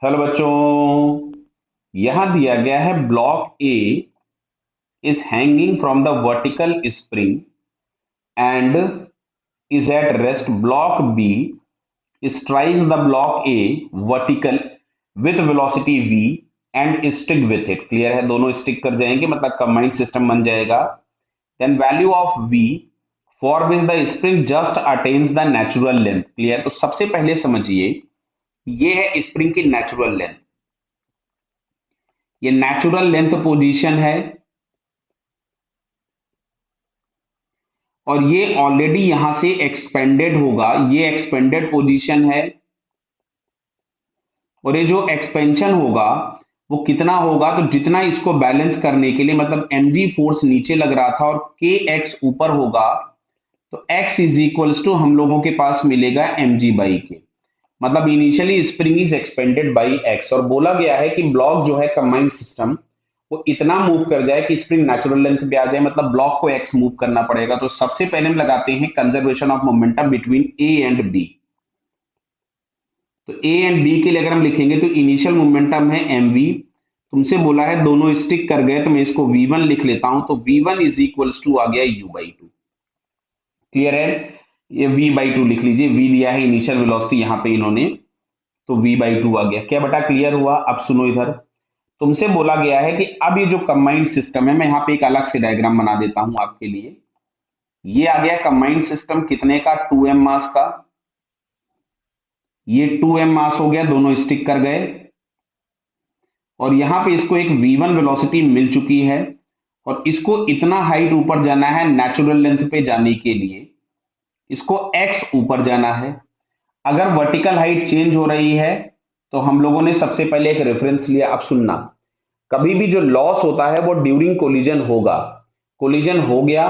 Hello बच्चों। यहां दिया गया है block A is hanging from the vertical spring and is at rest. Block B strikes the block A vertical with velocity v and stick with it. Clear है, दोनों stick कर जाएंगे मतलब कंबाइंड सिस्टम बन जाएगा. Then value of v for which the spring just attains the natural length. Clear. तो सबसे पहले समझिए ये है स्प्रिंग की नेचुरल लेंथ. ये नेचुरल लेंथ पोजीशन है और ये ऑलरेडी यहां से एक्सपेंडेड होगा. ये एक्सपेंडेड पोजीशन है और ये जो एक्सपेंशन होगा वो कितना होगा, तो जितना इसको बैलेंस करने के लिए मतलब mg फोर्स नीचे लग रहा था और kx ऊपर होगा, तो x इज इक्वल्स टू हम लोगों के पास मिलेगा mg बाई के. मतलब initially spring is expanded by x और बोला गया है कि ब्लॉक जो है कंबाइंड सिस्टम वो इतना मूव कर जाए कि स्प्रिंग नेचुरल लेंथ पे आ जाए, मतलब ब्लॉक को x मूव करना पड़ेगा. तो सबसे पहले हम लगाते हैं conservation of momentum between a and b. तो ए एंड बी के लिए अगर हम लिखेंगे तो इनिशियल मोमेंटम है mv. तुमसे बोला है दोनों स्टिक कर गए तो मैं इसको v1 लिख लेता हूं. तो v1 इज इक्वल्स टू आ गया u बाई टू. क्लियर है. ये v बाई टू लिख लीजिए. v दिया है इनिशियल वेलोसिटी यहां पे इन्होंने, तो v बाई टू आ गया. क्या बेटा क्लियर हुआ? अब सुनो इधर. तुमसे बोला गया है कि अब ये जो कंबाइंड सिस्टम है, मैं यहाँ पे एक अलग से डायग्राम बना देता हूं आपके लिए. ये आ गया कंबाइंड सिस्टम कितने का? 2m मास का. ये 2m मास हो गया, दोनों स्टिक कर गए और यहां पे इसको एक v1 वेलोसिटी मिल चुकी है और इसको इतना हाइट ऊपर जाना है नेचुरल लेंथ पे जाने के लिए. इसको x ऊपर जाना है. अगर वर्टिकल हाइट चेंज हो रही है तो हम लोगों ने सबसे पहले एक रेफरेंस लिया. अब सुनना, कभी भी जो लॉस होता है वो ड्यूरिंग कोलिजन होगा. कोलिजन हो गया.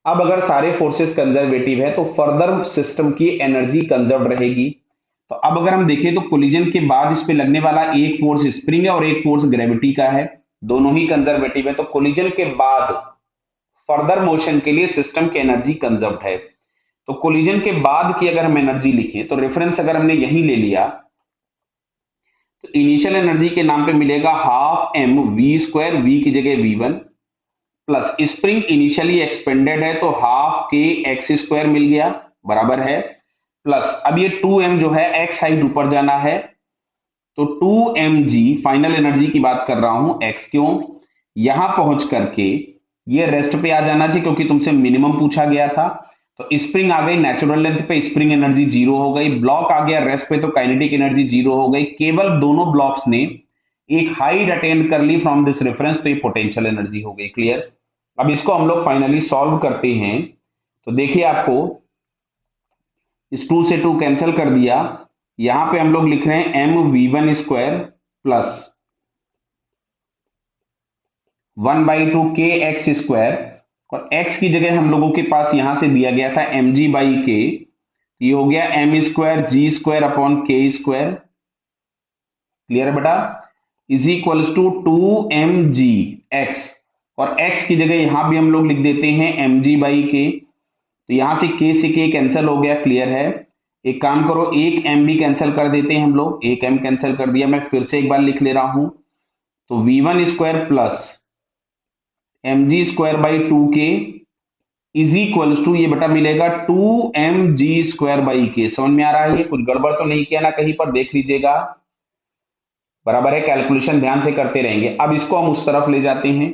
अब अगर सारे फोर्सेस कंजर्वेटिव है तो फर्दर सिस्टम की एनर्जी कंजर्व रहेगी. तो अब अगर हम देखें तो कोलिजन के बाद इस पे लगने वाला एक फोर्स स्प्रिंग है और एक फोर्स ग्रेविटी का है. दोनों ही कंजर्वेटिव है. तो कोलिजन के बाद फर्दर मोशन के लिए सिस्टम की एनर्जी कंजर्व है. तो कोलिजन के बाद की अगर हम एनर्जी लिखें तो रेफरेंस अगर हमने यही ले लिया तो इनिशियल एनर्जी के नाम पे मिलेगा half M V square. V की जगह v1 plus spring initially expanded है तो हाफ के एक्स स्क्वायर मिल गया बराबर है प्लस अब ये 2m जो है x हाइट ऊपर जाना है तो 2mg फाइनल एनर्जी की बात कर रहा हूं. x क्यों? यहां पहुंच करके ये रेस्ट पे आ जाना चाहिए क्योंकि तुमसे मिनिमम पूछा गया था. तो स्प्रिंग आ गई नेचुरल लेंथ पे, स्प्रिंग एनर्जी जीरो हो गई. ब्लॉक आ गया रेस्ट पे तो काइनेटिक एनर्जी जीरो हो गई. केवल दोनों ब्लॉक्स ने एक हाइट अटेंड कर ली फ्रॉम दिस रेफरेंस तो ये पोटेंशियल एनर्जी हो गई. क्लियर. अब इसको हम लोग फाइनली सॉल्व करते हैं तो देखिए आपको इस 2 से 2 कैंसिल कर दिया. यहां पे हम लोग लिख रहे हैं M V one square plus 1/2 के एक्स स्क्वायर और x की जगह हम लोगों के पास यहां से दिया गया था mg बाई के. ये हो गया M square G square upon K square. Clear है बेटा. Is equals to 2mg x और x की जगह यहां भी हम लोग लिख देते हैं mg बाई के. तो यहां से k से k कैंसिल हो गया. क्लियर है. एक काम करो, एक m भी कैंसिल कर देते हैं हम लोग. एक m कैंसिल कर दिया. मैं फिर से एक बार लिख ले रहा हूं. तो v1 square plus mg square by 2k is equals to ये बेटा मिलेगा 2mg स्क्वायर बाई के. समझ में आ रहा है? ये कुछ गड़बड़ तो नहीं किया ना कहीं पर? देख लीजिएगा. बराबर है. कैलकुलेशन ध्यान से करते रहेंगे. अब इसको हम उस तरफ ले जाते हैं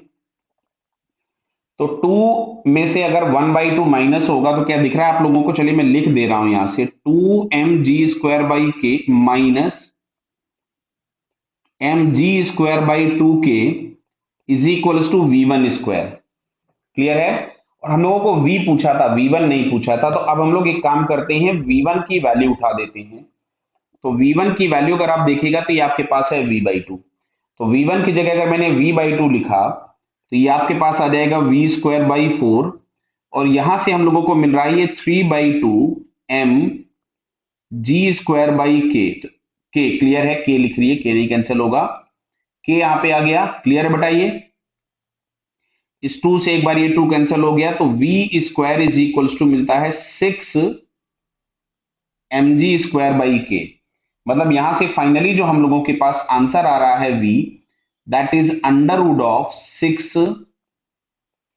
तो 2 में से अगर 1/2 माइनस होगा तो क्या दिख रहा है आप लोगों को? चलिए मैं लिख दे रहा हूं यहां से 2mg square by K minus mg square by 2k is equals to v1 square. Clear है. और हम लोगों को v पूछा था, v1 नहीं पूछा था. तो अब हम लोग एक काम करते हैं, v1 की वैल्यू उठा देते हैं. तो v1 की वैल्यू अगर आप देखिएगा तो ये आपके पास है v बाई टू. तो v1 की जगह अगर मैंने v बाई टू लिखा तो ये आपके पास आ जाएगा v स्क्वायर बाई 4 और यहां से हम लोगों को मिल रहा है ये 3/2 m g स्क्वायर बाई के. क्लियर है. के लिख रही है, के नहीं कैंसिल होगा. के यहां पे आ गया. क्लियर है बताइए. इस 2 से एक बार ये 2 कैंसिल हो गया तो v square is equals to मिलता है 6 mg स्क्वायर बाई के. मतलब यहां से फाइनली जो हम लोगों के पास आंसर आ रहा है v, that is under root of 6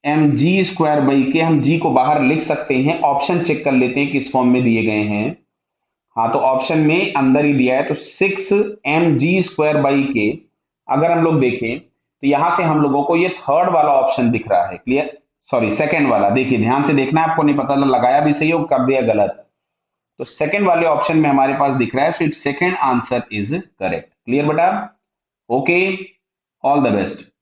mg² हम g को बाहर लिख सकते हैं। ऑप्शन चेक कर लेते हैं किस फॉर्म में दिए गए हैं। हाँ, तो ऑप्शन में अंदर ही दिया है, तो 6 mg² अगर हम लोग देखें तो यहां से हम लोगों को ये थर्ड वाला ऑप्शन दिख रहा है। क्लियर? सॉरी, सेकंड वाला। देखिए ध्यान से देखना, आपको नहीं पता लगाया भी सही हो कर दिया गलत। तो सेकंड वाले ऑप्शन में हमारे पास दिख रहा है, so it's second answer is correct. Clear बेटा? Okay, all the best.